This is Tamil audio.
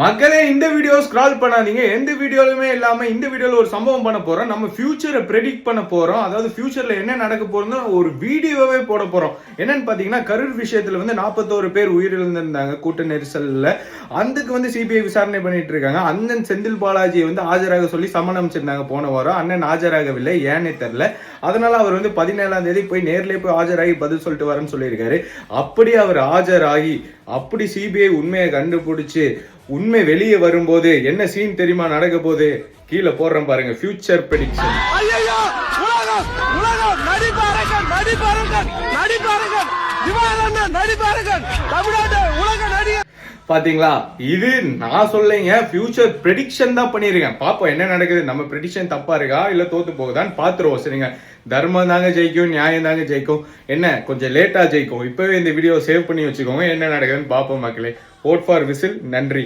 மக்களே இந்த வீடியோ ஸ்க்ரால் பண்ணாதீங்க. எந்த வீடியோலுமே இல்லாம இந்த வீடியோல ஒரு சம்பவம் பண்ண போறோம். நம்ம ஃபியூச்சரை ப்ரெடிக்ட் பண்ண போறோம். அதாவது ஃபியூச்சர்ல என்ன நடக்க போறோம்னு ஒரு வீடியோவே போட போறோம். என்னன்னு பாத்தீங்கன்னா கரூர் விஷயத்துல 41 பேர் உயிரிழந்திருந்தாங்க கூட்ட நெரிசல்ல. அதுக்கு சிபிஐ விசாரணை பண்ணிட்டு இருக்காங்க. அண்ணன் செந்தில் பாலாஜியை ஆஜராக சொல்லி சம்மன் அமைச்சிருந்தாங்க போன வாரம். அண்ணன் ஆஜராகவில்லை, ஏன்னே தெரியல. அதனால அவர் 17ஆம் தேதி போய் நேர்லயே போய் ஆஜராகி பதில் சொல்லிட்டு வரேன்னு சொல்லியிருக்காரு. அப்படி அவர் ஆஜராகி அப்படி சிபிஐ உண்மையை கண்டுபிடிச்சு உண்மை வெளியே வரும்போது என்ன சீன் தெரியுமா நடக்க போது? கீழே போடுறேன் பாருங்க. Future prediction. பாத்தீங்களா, இது நான் சொல்லைங்க, ஃபியூச்சர் ப்ரெடிக்ஷன் தான் பண்ணிருக்கேன். பாப்போம் என்ன நடக்குது. நம்ம ப்ரெடிக்ஷன் தப்பா இருக்கா இல்ல தோத்து போகுதான்னு பாத்துருவோம். சரிங்க, தர்மம் தாங்க ஜெயிக்கும், நியாயம் தாங்க ஜெயிக்கும். என்ன கொஞ்சம் லேட்டா ஜெயிக்கும். இப்பவே இந்த வீடியோ சேவ் பண்ணி வச்சுக்கோங்க. என்ன நடக்குதுன்னு பாப்போம் மக்களே. Vote for whistle. நன்றி.